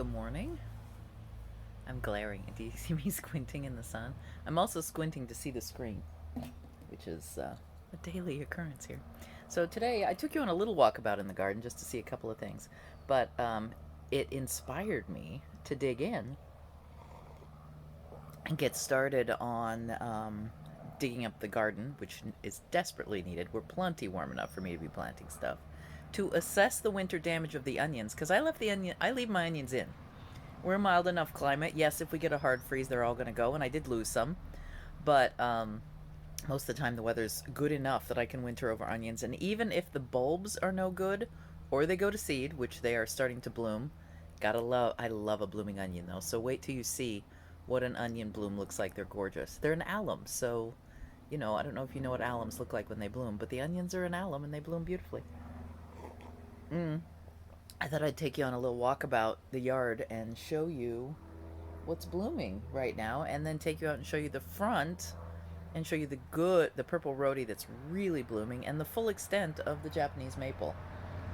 Good morning. I'm glaring. Do you see me squinting in the sun? I'm also squinting to see the screen, which is a daily occurrence here. So today I took you on a little walkabout in the garden just to see a couple of things, but it inspired me to dig in and get started on digging up the garden, which is desperately needed. We're plenty warm enough for me to be planting stuff. To assess the winter damage of the onions, because I leave my onions in. We're a mild enough climate. Yes, if we get a hard freeze, they're all going to go, and I did lose some. But most of the time, the weather's good enough that I can winter over onions. And even if the bulbs are no good, or they go to seed, which they are starting to bloom, I love a blooming onion though. So wait till you see what an onion bloom looks like. They're gorgeous. They're an alum, so I don't know if you know what alums look like when they bloom, but the onions are an alum and they bloom beautifully. Mm. I thought I'd take you on a little walk about the yard and show you what's blooming right now, and then take you out and show you the front and show you the purple rhodie that's really blooming and the full extent of the Japanese maple.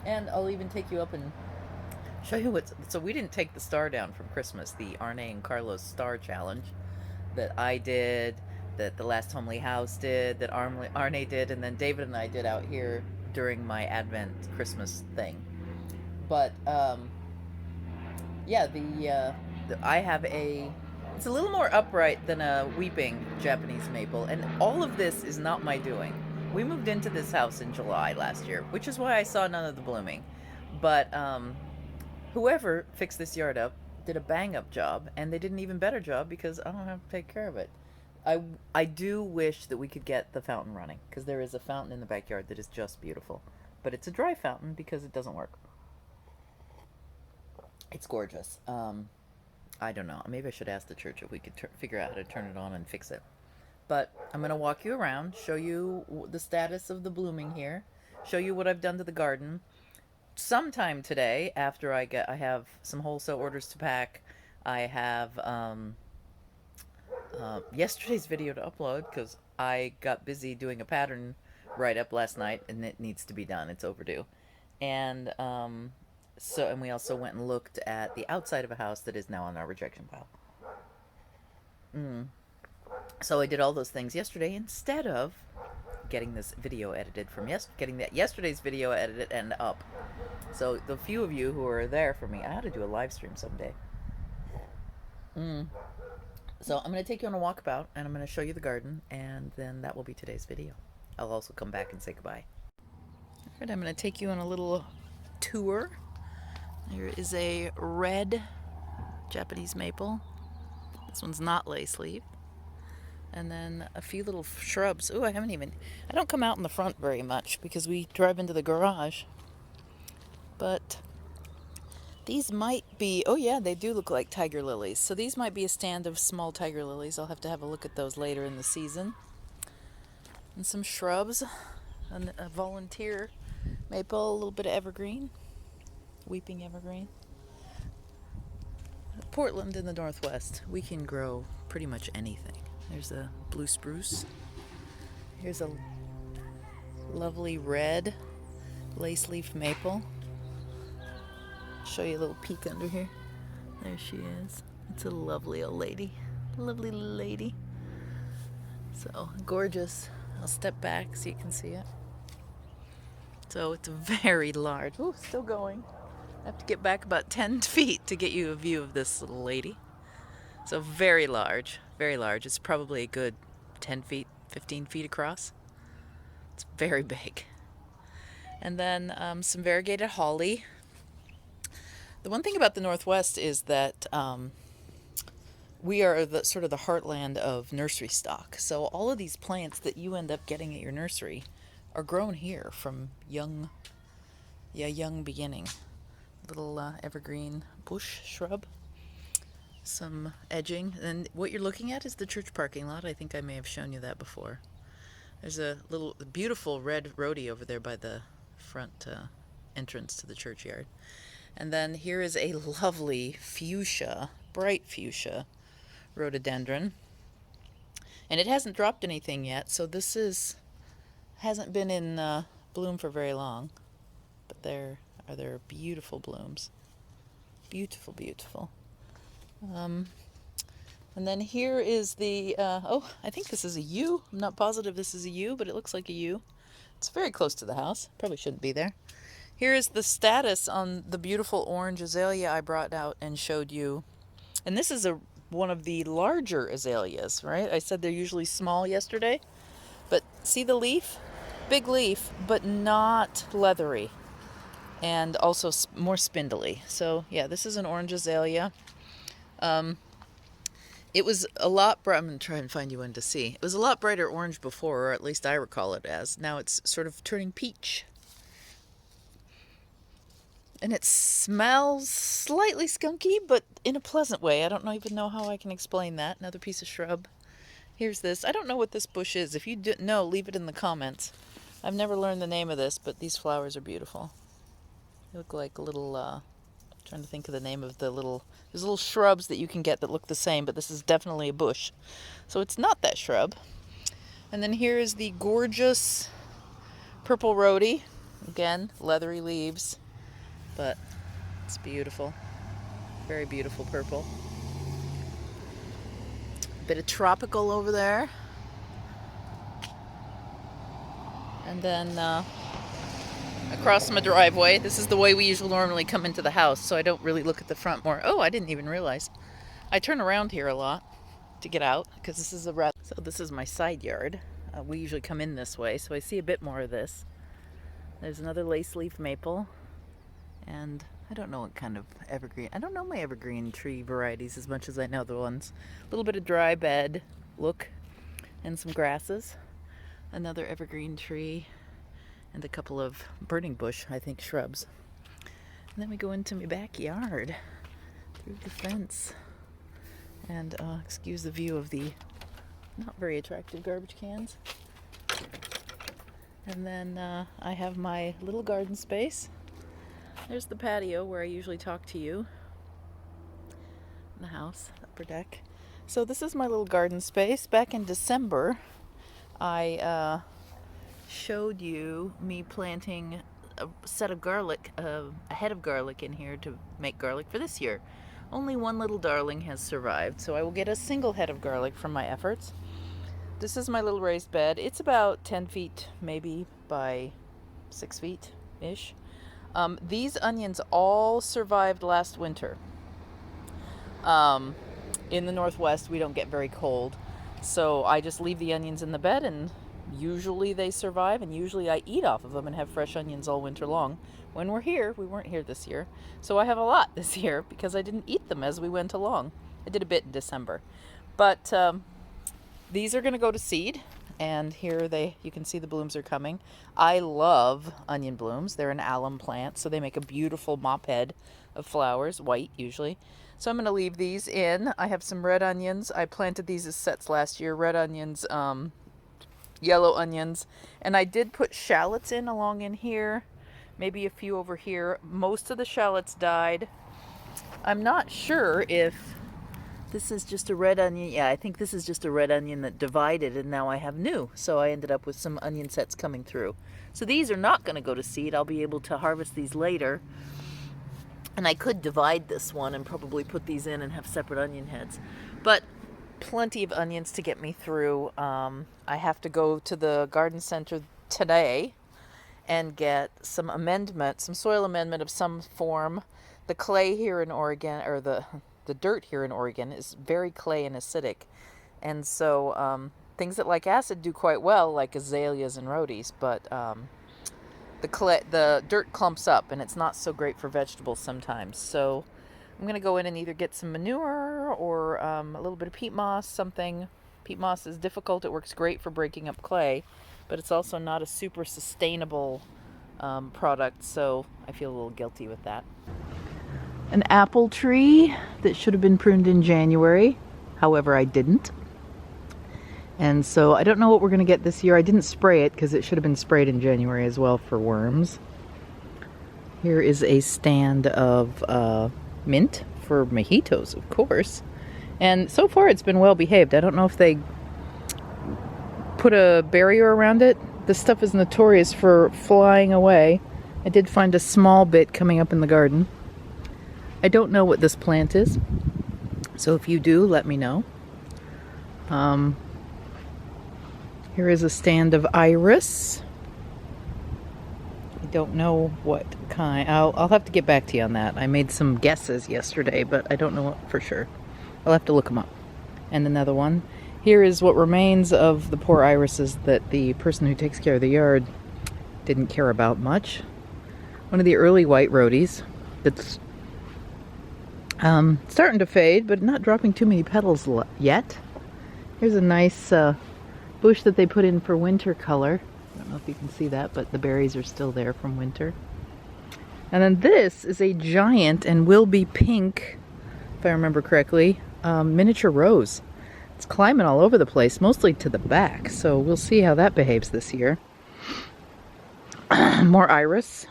And I'll even take you up and show you so we didn't take the star down from Christmas, the Arne and Carlos Star Challenge that I did, that the last Homely House did, that Arne did, and then David and I did out here during my Advent Christmas thing. But yeah, I have it's a little more upright than a weeping Japanese maple, and all of this is not my doing. We moved into this house in July last year, which is why I saw none of the blooming. But whoever fixed this yard up did a bang up job, and they did an even better job because I don't have to take care of it. I do wish that we could get the fountain running, because there is a fountain in the backyard that is just beautiful, but it's a dry fountain because it doesn't work. It's gorgeous. I don't know. Maybe I should ask the church if we could figure out how to turn it on and fix it. But I'm going to walk you around, show you the status of the blooming here, show you what I've done to the garden. Sometime today, after I have some wholesale orders to pack. I have yesterday's video to upload because I got busy doing a pattern write up last night, and it needs to be done. It's overdue. And and we also went and looked at the outside of a house that is now on our rejection pile. Mm. So I did all those things yesterday instead of getting this video edited getting that yesterday's video edited and up. So the few of you who are there for me, I ought to do a live stream someday. So I'm going to take you on a walkabout, and I'm going to show you the garden, and then that will be today's video. I'll also come back and say goodbye. All right, I'm going to take you on a little tour. There is a red Japanese maple. This one's not lace leaf. And then a few little shrubs. Ooh, I don't come out in the front very much because we drive into the garage. But these might be, oh yeah, they do look like tiger lilies. So these might be a stand of small tiger lilies. I'll have to have a look at those later in the season. And some shrubs, a volunteer maple, a little bit of evergreen, weeping evergreen. Portland in the Northwest, we can grow pretty much anything. There's a blue spruce. Here's a lovely red lace leaf maple. Show you a little peek under here. There she is. It's a lovely old lady. Lovely little lady. So gorgeous. I'll step back so you can see it. So it's very large. Ooh, still going. I have to get back about 10 feet to get you a view of this little lady. So very large, very large. It's probably a good 10 feet, 15 feet across. It's very big. And then some variegated holly. The one thing about the Northwest is that we are sort of the heartland of nursery stock. So all of these plants that you end up getting at your nursery are grown here from young beginning. Little evergreen bush shrub, some edging. And what you're looking at is the church parking lot. I think I may have shown you that before. There's a little beautiful red rhodie over there by the front entrance to the churchyard. And then here is a lovely fuchsia, bright fuchsia rhododendron. And it hasn't dropped anything yet, so hasn't been in bloom for very long. But there are beautiful blooms. Beautiful, beautiful. And then here is the, oh, I think this is a U. I'm not positive this is a U, but it looks like a U. It's very close to the house. Probably shouldn't be there. Here is the status on the beautiful orange azalea I brought out and showed you. And this is one of the larger azaleas, right? I said they're usually small yesterday. But see the leaf? Big leaf, but not leathery. And also more spindly. So yeah, this is an orange azalea. It was a lot bright. I'm going to try and find you one to see. It was a lot brighter orange before, or at least I recall it as. Now it's sort of turning peach. And it smells slightly skunky, but in a pleasant way. I don't even know how I can explain that. Another piece of shrub. Here's this. I don't know what this bush is. If you know, leave it in the comments. I've never learned the name of this, but these flowers are beautiful. They look like little, trying to think of the name of there's little shrubs that you can get that look the same, but this is definitely a bush. So it's not that shrub. And then here is the gorgeous purple rhodie. Again, leathery leaves, but it's beautiful. Very beautiful purple. Bit of tropical over there. And then across my driveway, this is the way we usually normally come into the house, so I don't really look at the front more. Oh, I didn't even realize. I turn around here a lot to get out because this is so this is my side yard. We usually come in this way, so I see a bit more of this. There's another lace leaf maple, and I don't know what kind of evergreen. I don't know my evergreen tree varieties as much as I know the ones. A little bit of dry bed look and some grasses. Another evergreen tree and a couple of burning bush, I think, shrubs. And then we go into my backyard through the fence. And excuse the view of the not very attractive garbage cans. And then I have my little garden space. There's the patio where I usually talk to you. In the house, upper deck. So this is my little garden space. Back in December, I showed you me planting a set of garlic, a head of garlic in here to make garlic for this year. Only one little darling has survived, so I will get a single head of garlic from my efforts. This is my little raised bed. It's about 10 feet maybe by 6 feet-ish. These onions all survived last winter. In the Northwest, we don't get very cold, so I just leave the onions in the bed, and usually they survive, and usually I eat off of them and have fresh onions all winter long. When we're here, we weren't here this year, so I have a lot this year because I didn't eat them as we went along. I did a bit in December. But these are going to go to seed, and here you can see the blooms are coming. I love onion blooms. They're an alum plant, so they make a beautiful mop head of flowers, white usually. So I'm going to leave these in. I have some red onions. I planted these as sets last year. Red onions, yellow onions, and I did put shallots in along in here, maybe a few over here. Most of the shallots died. I'm not sure if this is just a red onion. Yeah, I think this is just a red onion that divided, and now I have new. So I ended up with some onion sets coming through. So these are not going to go to seed. I'll be able to harvest these later. And I could divide this one and probably put these in and have separate onion heads. But plenty of onions to get me through. I have to go to the garden center today and get some soil amendment of some form. The clay here in Oregon, or the dirt here in Oregon, is very clay and acidic. And so things that like acid do quite well, like azaleas and rhodies, but the dirt clumps up, and it's not so great for vegetables sometimes. So I'm going to go in and either get some manure or a little bit of peat moss, something. Peat moss is difficult. It works great for breaking up clay, but it's also not a super sustainable product, so I feel a little guilty with that. An apple tree that should have been pruned in January. However, I didn't. And so I don't know what we're going to get this year. I didn't spray it because it should have been sprayed in January as well for worms. Here is a stand of mint for mojitos, of course. And so far it's been well behaved. I don't know if they put a barrier around it. This stuff is notorious for flying away. I did find a small bit coming up in the garden. I don't know what this plant is, so if you do, let me know. Here is a stand of iris. I don't know what kind. I'll have to get back to you on that. I made some guesses yesterday, but I don't know what for sure. I'll have to look them up. And another one. Here is what remains of the poor irises that the person who takes care of the yard didn't care about much. One of the early white rhodies that's starting to fade, but not dropping too many petals yet. Here's a nice bush that they put in for winter color. I don't know if you can see that, but the berries are still there from winter. And then this is a giant and will be pink, if I remember correctly, miniature rose. It's climbing all over the place, mostly to the back, so we'll see how that behaves this year. More iris.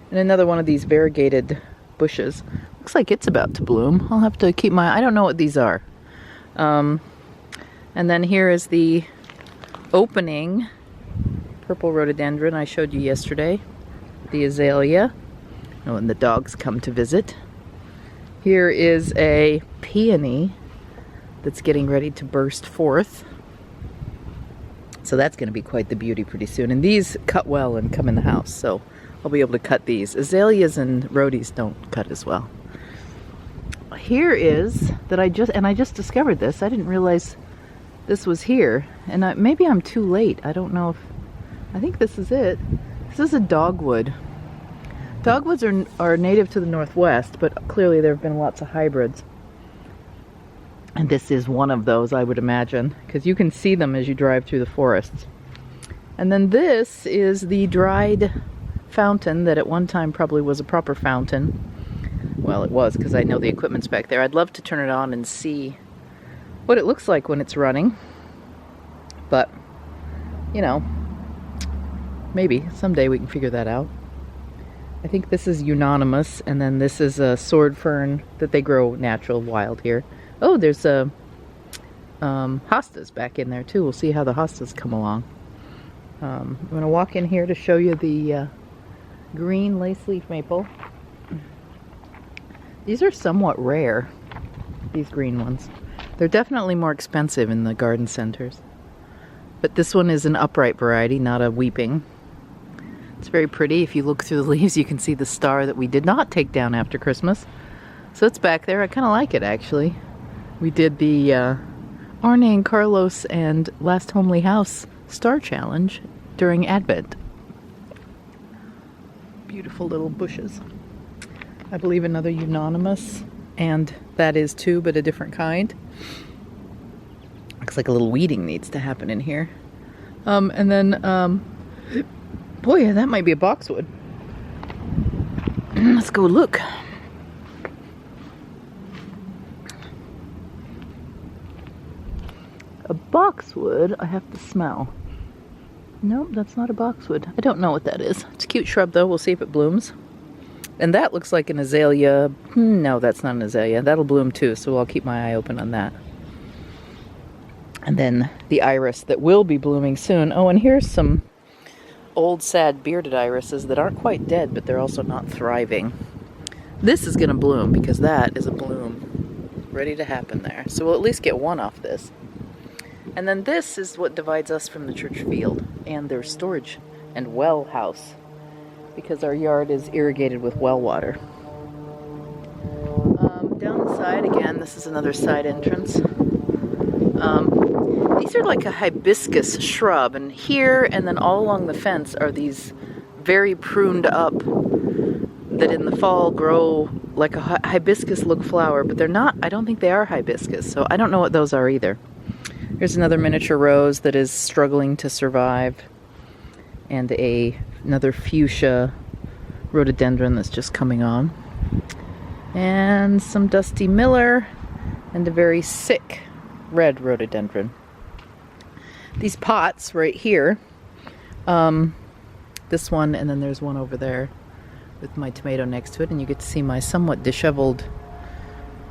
And another one of these variegated bushes. Looks like it's about to bloom. I'll have to keep my... I don't know what these are. And then here is the opening purple rhododendron I showed you yesterday. The azalea. When the dogs come to visit. Here is a peony that's getting ready to burst forth. So that's going to be quite the beauty pretty soon. And these cut well and come in the house, so I'll be able to cut these. Azaleas and rhodies don't cut as well. Here is that I just discovered this. I didn't realize this was here, and maybe I'm too late. I don't know if I think this is it. This is a dogwood. Dogwoods are native to the Northwest, but clearly there have been lots of hybrids. And this is one of those, I would imagine, because you can see them as you drive through the forests. And then this is the dried fountain that at one time probably was a proper fountain. Well, it was, because I know the equipment's back there. I'd love to turn it on and see what it looks like when it's running. But, you know, maybe someday we can figure that out. I think this is unanimous, and then this is a sword fern that they grow natural wild here. Oh, there's a hostas back in there too. We'll see how the hostas come along. I'm going to walk in here to show you the green lace leaf maple. These are somewhat rare, these green ones. They're definitely more expensive in the garden centers. But this one is an upright variety, not a weeping. It's very pretty. If you look through the leaves, you can see the star that we did not take down after Christmas. So it's back there. I kind of like it, actually. We did the Arne and Carlos and Last Homely House Star Challenge during Advent. Beautiful little bushes. I believe another unanimous, and that is too, but a different kind. Looks like a little weeding needs to happen in here. And then, boy, that might be a boxwood. Let's go look. A boxwood, I have to smell. Nope, that's not a boxwood. I don't know what that is. It's a cute shrub though. We'll see if it blooms. And that looks like an azalea. No, that's not an azalea. That'll bloom too, so I'll keep my eye open on that. And then the iris that will be blooming soon. Oh, and here's some old sad bearded irises that aren't quite dead, but they're also not thriving. This is going to bloom because that is a bloom ready to happen there. So we'll at least get one off this. And then this is what divides us from the church field and their storage and well house, because our yard is irrigated with well water. Down the side again, this is another side entrance. These are like a hibiscus shrub, and here and then all along the fence are these very pruned up that in the fall grow like a hibiscus look flower, but they're not. I don't think they are hibiscus, so I don't know what those are either. Here's another miniature rose that is struggling to survive, and another fuchsia rhododendron that's just coming on, and some dusty miller, and a very sick red rhododendron. These pots right here, this one, and then there's one over there with my tomato next to it, and you get to see my somewhat disheveled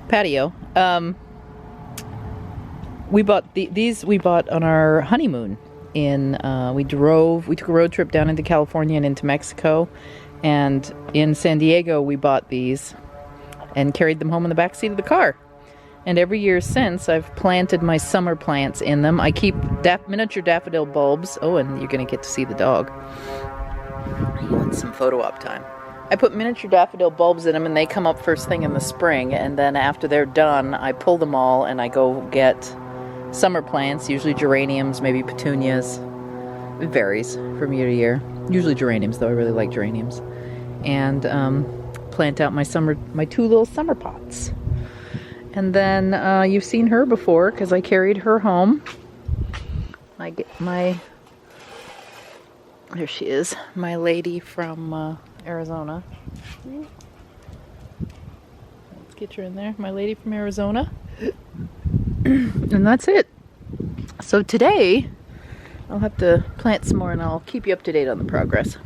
patio. We bought these we bought on our honeymoon. We took a road trip down into California and into Mexico, and in San Diego we bought these. and carried them home in the back seat of the car. And every year since, I've planted my summer plants in them. I keep miniature daffodil bulbs. Oh, and you're going to get to see the dog. He wants some photo op time. I put miniature daffodil bulbs in them, and they come up first thing in the spring. And then after they're done, I pull them all and I go get summer plants, usually geraniums, maybe petunias. It varies from year to year. Usually geraniums, though. I really like geraniums. And plant out my two little summer pots. And then you've seen her before because I carried her home. There she is, my lady from Arizona. Let's get her in there, my lady from Arizona. And that's it. So today, I'll have to plant some more and I'll keep you up to date on the progress.